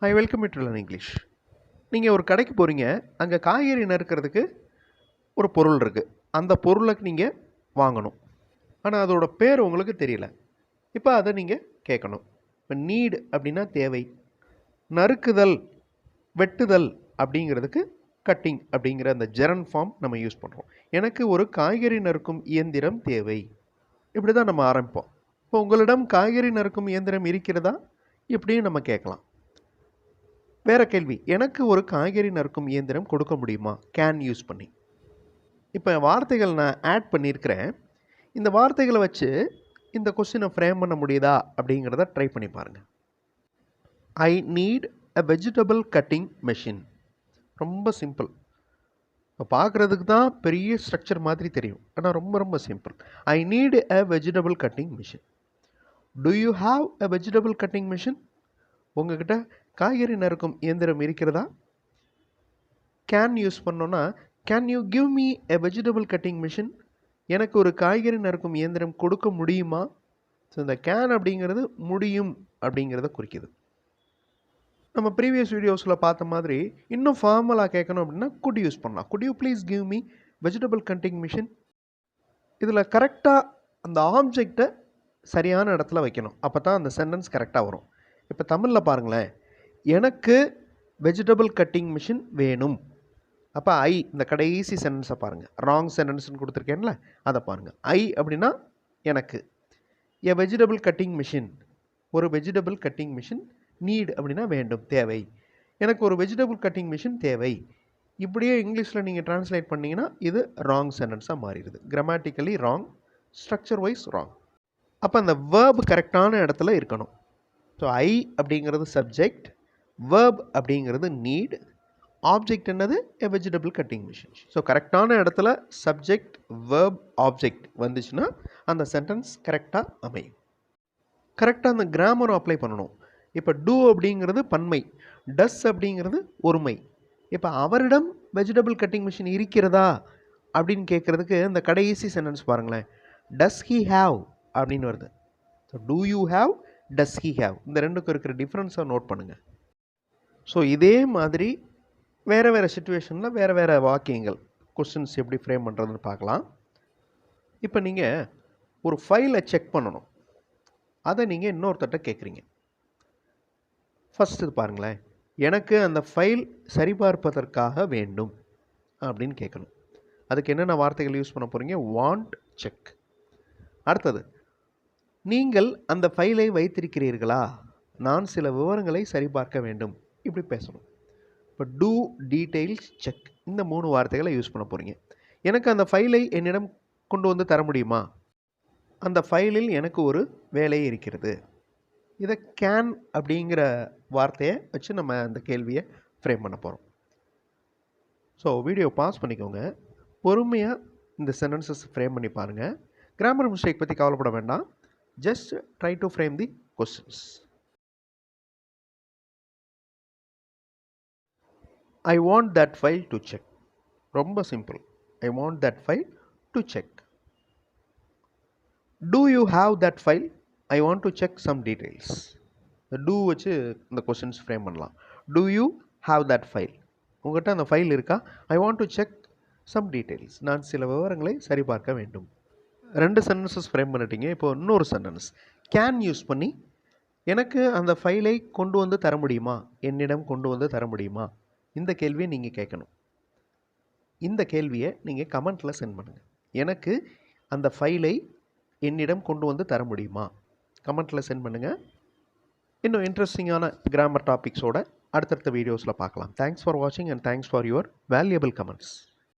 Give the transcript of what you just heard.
I welcome you to learn English. நீங்கள் ஒரு கடைக்கு போகிறீங்க, அங்கே காய்கறி நறுக்கிறதுக்கு ஒரு பொருள் இருக்குது. அந்த பொருளை நீங்கள் வாங்கணும். ஆனால் அதோட பேர் உங்களுக்கு தெரியல. இப்போ அதை நீங்கள் கேட்கணும். இப்போ நீட் அப்படின்னா தேவை, நறுக்குதல் வெட்டுதல் அப்படிங்கிறதுக்கு கட்டிங் அப்படிங்கிற அந்த ஜெரன் ஃபார்ம் நம்ம யூஸ் பண்ணுறோம். எனக்கு ஒரு காய்கறி நறுக்கும் இயந்திரம் தேவை, இப்படி தான் நம்ம ஆரம்பிப்போம். இப்போ உங்களிடம் காய்கறி நறுக்கும் இயந்திரம் இருக்கிறதா, இப்படியும் நம்ம கேட்கலாம். வேறு கேள்வி, எனக்கு ஒரு காய்கறி நறுக்கும் இயந்திரம் கொடுக்க முடியுமா, கேன் யூஸ் பண்ணி. இப்போ வார்த்தைகள் நான் ஆட் பண்ணியிருக்கிறேன். இந்த வார்த்தைகளை வச்சு இந்த கொஸ்டினை ஃப்ரேம் பண்ண முடியுதா அப்படிங்கிறத ட்ரை பண்ணி பாருங்கள். I need a vegetable cutting machine. ரொம்ப சிம்பிள். இப்போ பார்க்குறதுக்கு தான் பெரிய ஸ்ட்ரக்சர் மாதிரி தெரியும், ஆனால் ரொம்ப ரொம்ப simple. I need a vegetable cutting machine. To you have a vegetable cutting machine? உங்ககிட்ட காய்கறி நறுக்கும் இயந்திரம் இருக்கிறதா? கேன் யூஸ் பண்ணோன்னா, can you give me a vegetable cutting machine? எனக்கு ஒரு காய்கறி நறுக்கும் இயந்திரம் கொடுக்க முடியுமா? ஸோ இந்த கேன் அப்படிங்கிறது முடியும் அப்படிங்கிறத குறிக்குது. நம்ம ப்ரீவியஸ் வீடியோஸில் பார்த்த மாதிரி இன்னும் ஃபார்மலாக கேட்கணும் அப்படின்னா குட் யூஸ் பண்ணலாம். Good you please give me vegetable cutting machine? இதில் கரெக்டாக அந்த ஆப்ஜெக்டை சரியான இடத்துல வைக்கணும், அப்போ தான் அந்த சென்டென்ஸ் கரெக்டாக வரும். இப்போ தமிழில் பாருங்களேன், எனக்கு வெஜிடபிள் கட்டிங் மிஷின் வேணும். அப்போ ஐ, இந்த கடைசி சென்டென்ஸை பாருங்கள், ராங் சென்டென்ஸ்னு கொடுத்துருக்கேன்ல, அதை பாருங்கள். ஐ அப்படின்னா எனக்கு, எ வெஜிடபிள் கட்டிங் மிஷின் ஒரு வெஜிடபிள் கட்டிங் மிஷின், நீட் அப்படின்னா வேண்டும், தேவை. எனக்கு ஒரு வெஜிடபிள் கட்டிங் மிஷின் தேவை. இப்படியே இங்கிலீஷில் நீங்கள் ட்ரான்ஸ்லேட் பண்ணிங்கன்னா இது ராங் சென்டென்ஸாக மாறிடுது. Grammatically wrong, structure wise wrong. அப்போ அந்த வேர்ப் கரெக்டான இடத்துல இருக்கணும். ஸோ ஐ அப்படிங்கிறது சப்ஜெக்ட், வேர்ப் அப்படிங்கிறது நீட், ஆப்ஜெக்ட் என்னது, a vegetable cutting machine. So கரெக்டான இடத்துல சப்ஜெக்ட், வேர்ப், ஆப்ஜெக்ட் வந்துச்சுன்னா அந்த சென்டென்ஸ் கரெக்டாக அமையும். கரெக்டாக அந்த கிராமரும் அப்ளை பண்ணணும். இப்போ டூ அப்படிங்கிறது பன்மை, டஸ் அப்படிங்கிறது ஒருமை. இப்போ அவரிடம் வெஜிடபிள் கட்டிங் மிஷின் இருக்கிறதா அப்படின்னு கேட்குறதுக்கு இந்த கடைசி சென்டென்ஸ் பாருங்களேன், டஸ் ஹி ஹாவ் அப்படின்னு வருது. So do you have, does he have, இந்த ரெண்டுக்கும் இருக்கிற டிஃப்ரென்ஸை நோட் பண்ணுங்கள். ஸோ இதே மாதிரி வேறு வேறு சுச்சுவேஷனில் வேறு வேறு வாக்கியங்கள், கொஸ்டின்ஸ் எப்படி ஃப்ரேம் பண்ணுறதுன்னு பார்க்கலாம். இப்போ நீங்கள் ஒரு ஃபைலை செக் பண்ணணும், அதை நீங்கள் இன்னொருத்தட்ட கேட்குறீங்க. ஃபஸ்ட்டு பாருங்களேன், எனக்கு அந்த ஃபைல் சரிபார்ப்பதற்காக வேண்டும் அப்படின்னு கேட்கணும். அதுக்கு என்னென்ன வார்த்தைகள் யூஸ் பண்ண போகிறீங்க, வாண்ட், செக். அடுத்தது, நீங்கள் அந்த ஃபைலை வைத்திருக்கிறீர்களா, நான் சில விவரங்களை சரிபார்க்க வேண்டும், இப்படி பேசணும். இப்போ டூ, டீட்டெயில்ஸ், செக், இந்த 3 வார்த்தைகளை யூஸ் பண்ண போகிறீங்க. எனக்கு அந்த ஃபைலை என்னிடம் கொண்டு வந்து தர முடியுமா, அந்த ஃபைலில் எனக்கு ஒரு வேலை இருக்கிறது. இதை கேன் அப்படிங்கிற வார்த்தையை வச்சு நம்ம அந்த கேள்வியை ஃப்ரேம் பண்ண போகிறோம். ஸோ வீடியோ பாஸ் பண்ணிக்கோங்க, பொறுமையாக இந்த சென்டென்சஸ் ஃப்ரேம் பண்ணி பாருங்கள். கிராமர் மிஸ்டேக் பற்றி கவலைப்பட வேண்டாம், just try to frame the questions. I want that file to check. ரொம்ப simple. I want that file to check. Do you have that file? I want to check some details. Do வச்சு இந்த questions frame பண்ணலாம். Do you have that file? உங்கள்கிட்ட அந்த file இருக்கா? I want to check some details. நான் சில விவரங்களை சரிபார்க்க வேண்டும். 2 சென்டென்சஸ் ஃப்ரேம் பண்ணிட்டீங்க. இப்போ இன்னொரு சென்டென்ஸ் கேன் யூஸ் பண்ணி, எனக்கு அந்த ஃபைலை கொண்டு வந்து தர முடியுமா, என்னிடம் கொண்டு வந்து தர முடியுமா, இந்த கேள்வியை நீங்கள் கேட்கணும். இந்த கேள்வியை நீங்கள் கமெண்ட்டில் சென்ட் பண்ணுங்கள். எனக்கு அந்த ஃபைலை என்னிடம் கொண்டு வந்து தர முடியுமா, கமெண்ட்டில் சென்ட் பண்ணுங்கள். இன்னும் இன்ட்ரெஸ்டிங்கான கிராமர் டாபிக்ஸோட அடுத்தடுத்த வீடியோஸில் பார்க்கலாம். தேங்க்ஸ் ஃபார் வாட்சிங் and thanks for your valuable comments.